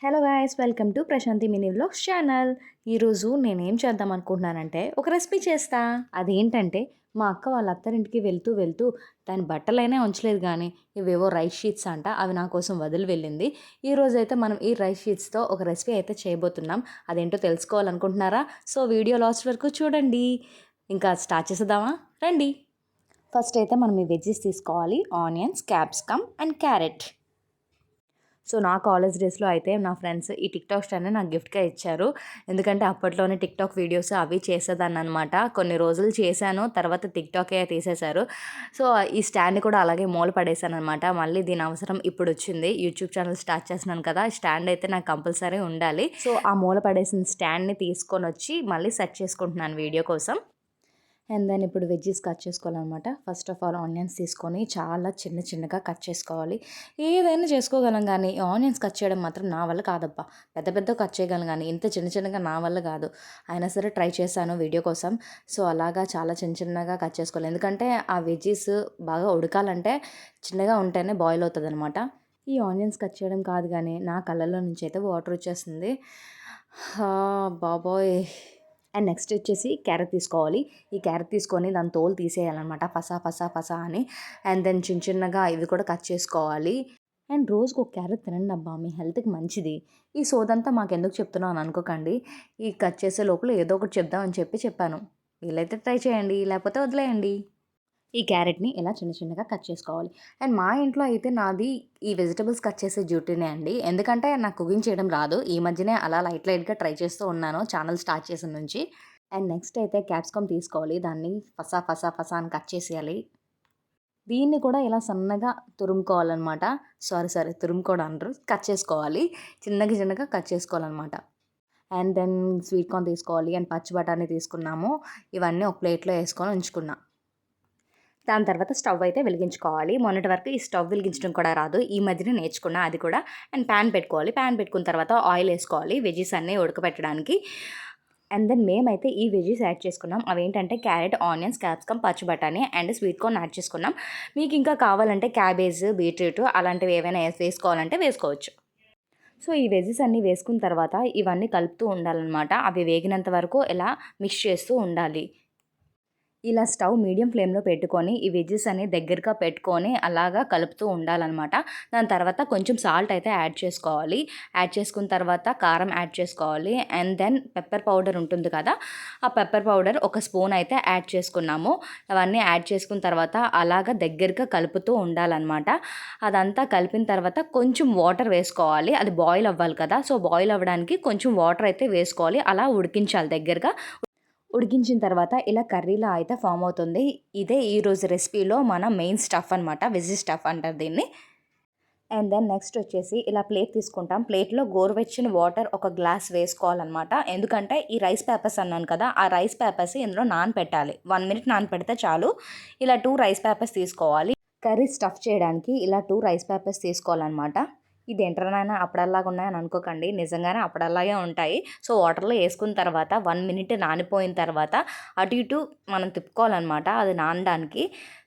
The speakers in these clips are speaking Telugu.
Hello guys, welcome to Prashanti mini vlogs channel. ఈరోజు నేనేం చేద్దాం అనుకుంటున్నానంటే ఒక రెసిపీ చేస్తా. అదేంటంటే మా అక్క వాళ్ళ అత్తరింటికి వెళ్తూ వెళ్తూ దాని బట్టలైనా ఉంచలేదు కానీ ఇవేవో రైస్ షీట్స్ అంట, అవి నా కోసం వదిలి వెళ్ళింది. ఈరోజు అయితే మనం ఈ రైస్ షీట్స్తో ఒక రెసిపీ అయితే చేయబోతున్నాం. అదేంటో తెలుసుకోవాలనుకుంటున్నారా? సో వీడియో లాస్ట్ వరకు చూడండి. ఇంకా స్టార్ట్ చేసేద్దామా? రండి. ఫస్ట్ అయితే మనం ఈ వెజ్జెస్ తీసుకోవాలి. Onions, capsicum and carrot. So నా కాలేజ్ డేస్లో అయితే నా ఫ్రెండ్స్ ఈ టిక్టాక్ స్టాండ్ని నాకు గిఫ్ట్గా ఇచ్చారు. ఎందుకంటే అప్పట్లోనే టిక్టాక్ వీడియోస్ అవి చేసేదాన్ని అనమాట. కొన్ని రోజులు చేశాను, తర్వాత టిక్టాకే తీసేశారు. సో ఈ స్టాండ్ని కూడా అలాగే మూల పడేశాను అనమాట. మళ్ళీ దీని అవసరం ఇప్పుడు వచ్చింది. యూట్యూబ్ ఛానల్ స్టార్ట్ చేస్తున్నాను కదా, స్టాండ్ అయితే నాకు కంపల్సరీ ఉండాలి. సో ఆ మూల పడేసిన స్టాండ్ని తీసుకొని వచ్చి మళ్ళీ సెట్ చేసుకుంటున్నాను వీడియో కోసం. అండ్ దెన్ ఇప్పుడు వెజ్జెస్ కట్ చేసుకోవాలన్నమాట. ఫస్ట్ ఆఫ్ ఆల్ ఆనియన్స్ తీసుకొని చాలా చిన్న చిన్నగా కట్ చేసుకోవాలి. ఏదైనా చేసుకోగలం కానీ ఆనియన్స్ కట్ చేయడం మాత్రం నా వల్ల కాదబ్బా. పెద్ద పెద్ద కట్ చేయగలను కానీ ఇంత చిన్న చిన్నగా నా వల్ల కాదు. అయినా సరే ట్రై చేశాను వీడియో కోసం. సో అలాగా చాలా చిన్న చిన్నగా కట్ చేసుకోవాలి. ఎందుకంటే ఆ వెజ్జెస్ బాగా ఉడకాలంటే చిన్నగా ఉంటేనే బాయిల్ అవుతుంది అనమాట. ఈ ఆనియన్స్ కట్ చేయడం కాదు కానీ నా కళ్ళల్లో నుంచి అయితే వాటర్ వచ్చేస్తుంది. బాబోయ్. అండ్ నెక్స్ట్ వచ్చేసి క్యారెట్ తీసుకోవాలి. ఈ క్యారెట్ తీసుకొని దాని తోలు తీసేయాలన్నమాట, పసా పసా పసా అని. అండ్ దెన్ చిన్న చిన్నగా ఇవి కూడా కట్ చేసుకోవాలి. అండ్ రోజుకు ఒక క్యారెట్ తినండి అబ్బా, మీ హెల్త్కి మంచిది. ఈ సోదంతా మాకెందుకు చెప్తున్నావు అని అనుకోకండి. ఈ కట్ చేసే లోపల ఏదో ఒకటి చెప్దామని చెప్పాను. వీలైతే ట్రై చేయండి, లేకపోతే వదిలేయండి. ఈ క్యారెట్ని ఇలా చిన్న చిన్నగా కట్ చేసుకోవాలి. అండ్ మా ఇంట్లో అయితే నాది ఈ వెజిటబుల్స్ కట్ చేసే డ్యూటీనే అండి. ఎందుకంటే నాకు కుకింగ్ చేయడం రాదు. ఈ మధ్యనే అలా లైట్గా ట్రై చేస్తూ ఉన్నాను ఛానల్ స్టార్ట్ చేసిన నుంచి. అండ్ నెక్స్ట్ అయితే క్యాప్సికమ్ తీసుకోవాలి. దాన్ని ఫసా ఫసా ఫసా అని కట్ చేసేయాలి. దీన్ని కూడా ఇలా సన్నగా తురుముకోవాలన్నమాట. సారీ తురుముకోవడం అంటారు, కట్ చేసుకోవాలి. చిన్నగా కట్ చేసుకోవాలన్నమాట. అండ్ దెన్ స్వీట్ కార్న్ తీసుకోవాలి. అండ్ పచ్చి బఠానీ తీసుకున్నాము. ఇవన్నీ ఒక ప్లేట్లో వేసుకొని ఉంచుకున్నా. దాని తర్వాత స్టవ్ అయితే వెలిగించుకోవాలి. మొన్నటి వరకు ఈ స్టవ్ వెలిగించడం కూడా రాదు, ఈ మధ్యనే నేర్చుకున్నా అది కూడా. అండ్ ప్యాన్ పెట్టుకోవాలి. ప్యాన్ పెట్టుకున్న తర్వాత ఆయిల్ వేసుకోవాలి వెజ్జెస్ అన్నీ ఉడకబెట్టడానికి. అండ్ దెన్ మేమైతే ఈ వెజ్జెస్ యాడ్ చేసుకున్నాం. అవేంటంటే క్యారెట్, ఆనియన్స్, క్యాప్సికమ్, పచ్చి బఠానీ అండ్ స్వీట్ కార్న్ యాడ్ చేసుకున్నాం. మీకు ఇంకా కావాలంటే క్యాబేజ్, బీట్రూట్ అలాంటివి ఏవైనా వేసుకోవాలంటే వేసుకోవచ్చు. సో ఈ వెజ్జెస్ అన్నీ వేసుకున్న తర్వాత ఇవన్నీ కలుపుతూ ఉండాలన్నమాట. అవి వేగినంత వరకు ఇలా మిక్స్ చేస్తూ ఉండాలి. ఇలా స్టవ్ మీడియం ఫ్లేమ్లో పెట్టుకొని ఈ వెజ్జెస్ అన్ని దగ్గరగా పెట్టుకొని అలాగా కలుపుతూ ఉండాలన్నమాట. దాని తర్వాత కొంచెం సాల్ట్ అయితే యాడ్ చేసుకోవాలి. యాడ్ చేసుకున్న తర్వాత కారం యాడ్ చేసుకోవాలి. అండ్ దెన్ పెప్పర్ పౌడర్ ఉంటుంది కదా, ఆ పెప్పర్ పౌడర్ ఒక స్పూన్ అయితే యాడ్ చేసుకున్నాము. అవన్నీ యాడ్ చేసుకున్న తర్వాత అలాగా దగ్గరగా కలుపుతూ ఉండాలన్నమాట. అదంతా కలిపిన తర్వాత కొంచెం వాటర్ వేసుకోవాలి. అది బాయిల్ అవ్వాలి కదా, సో బాయిల్ అవ్వడానికి కొంచెం వాటర్ అయితే వేసుకోవాలి. అలా ఉడికించాలి దగ్గరగా. ఉడికించిన తర్వాత ఇలా కర్రీలా అయితే ఫామ్ అవుతుంది. ఇదే ఈరోజు రెసిపీలో మన మెయిన్ స్టఫ్ అనమాట, వెజ్ స్టఫ్ అంటారు దీన్ని. అండ్ దెన్ నెక్స్ట్ వచ్చేసి ఇలా ప్లేట్ తీసుకుంటాం. ప్లేట్లో గోరువెచ్చని వాటర్ ఒక గ్లాస్ వేసుకోవాలన్నమాట. ఎందుకంటే ఈ రైస్ పేపర్స్ అన్నాను కదా, ఆ రైస్ పేపర్స్ ఇందులో నానపెట్టాలి. 1 మినిట్ నానపెడితే చాలు. ఇలా 2 రైస్ పేపర్స్ తీసుకోవాలి. కర్రీ స్టఫ్ చేయడానికి ఇలా 2 రైస్ పేపర్స్ తీసుకోవాలన్నమాట. ఇది ఎంటర్నైనా అప్పడల్లాగా ఉన్నాయని అనుకోకండి, నిజంగానే అప్పడల్లాగే ఉంటాయి. సో వాటర్లో వేసుకున్న తర్వాత 1 మినిట్ నానిపోయిన తర్వాత అటు ఇటు మనం తిప్పుకోవాలన్నమాట అది నానడానికి.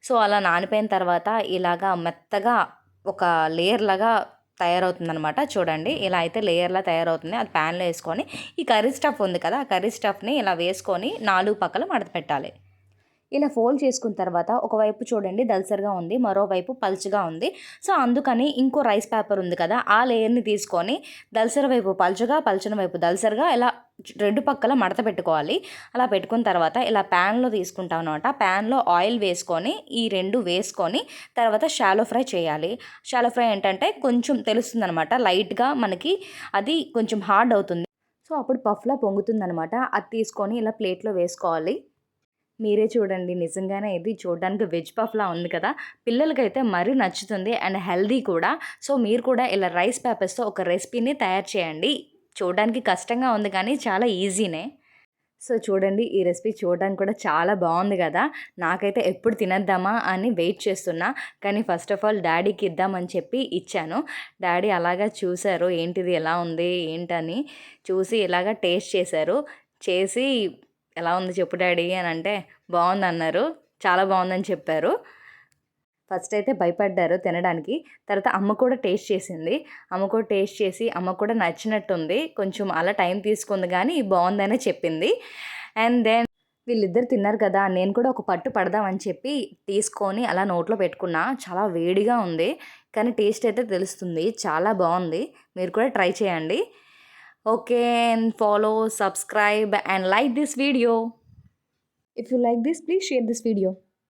సో అలా నానిపోయిన తర్వాత ఇలాగా మెత్తగా ఒక లేయర్ లాగా తయారవుతుందనమాట. చూడండి ఇలా అయితే లేయర్లా తయారవుతుంది. అది ప్యాన్లో వేసుకొని ఈ కర్రీ స్టఫ్ ఉంది కదా, ఆ కర్రీ స్టఫ్ని ఇలా వేసుకొని 4 పక్కల మడత పెట్టాలి. ఇలా ఫోల్డ్ చేసుకున్న తర్వాత ఒకవైపు చూడండి దల్సరిగా ఉంది, మరోవైపు పల్చగా ఉంది. సో అందుకని ఇంకో రైస్ పేపర్ ఉంది కదా, ఆ లేయర్ని తీసుకొని దల్సరి వైపు పల్చగా, పల్చని వైపు దల్సరిగా ఇలా 2 పక్కల మడత పెట్టుకోవాలి. అలా పెట్టుకున్న తర్వాత ఇలా ప్యాన్లో తీసుకుంటాం అనమాట. ప్యాన్లో ఆయిల్ వేసుకొని ఈ 2 వేసుకొని తర్వాత షాలో ఫ్రై చేయాలి. షాలో ఫ్రై ఏంటంటే కొంచెం తెలుస్తుంది అనమాట, లైట్గా మనకి అది కొంచెం హార్డ్ అవుతుంది. సో అప్పుడు పఫ్లా పొంగుతుందనమాట. అది తీసుకొని ఇలా ప్లేట్లో వేసుకోవాలి. మీరే చూడండి, నిజంగానే ఇది చూడడానికి వెజ్ పఫ్లా ఉంది కదా, పిల్లలకైతే మరీ నచ్చుతుంది అండ్ హెల్దీ కూడా. సో మీరు కూడా ఇలా రైస్ పేపర్స్తో ఒక రెసిపీని తయారు చేయండి. చూడడానికి కష్టంగా ఉంది కానీ చాలా ఈజీనే. సో చూడండి, ఈ రెసిపీ చూడడానికి కూడా చాలా బాగుంది కదా. నాకైతే ఎప్పుడు తినేద్దామా అని వెయిట్ చేస్తున్నా. కానీ ఫస్ట్ ఆఫ్ ఆల్ డాడీకి ఇద్దామని చెప్పి ఇచ్చాను. డాడీ అలాగా చూశారు, ఏంటిది ఎలా ఉంది ఏంటని చూసి ఇలాగా టేస్ట్ చేశారు. చేసి ఎలా ఉంది చెప్పు డాడీ అని అంటే బాగుందన్నారు. చాలా బాగుందని చెప్పారు. ఫస్ట్ అయితే భయపడ్డారు తినడానికి. తర్వాత అమ్మ కూడా టేస్ట్ చేసింది. అమ్మ కూడా టేస్ట్ చేసి అమ్మకు కూడా నచ్చినట్టుంది. కొంచెం అలా టైం తీసుకుంది కానీ బాగుందనే చెప్పింది. అండ్ దెన్ వీళ్ళిద్దరు తిన్నారు కదా! నేను కూడా ఒక పట్టు పడదామని చెప్పి తీసుకొని అలా నోట్లో పెట్టుకున్నా. చాలా వేడిగా ఉంది. కానీ టేస్ట్ అయితే తెలుస్తుంది. చాలా బావుంది. మీరు కూడా ట్రై చేయండి. Okay. And follow, subscribe and like this video. If you like this, please share this video.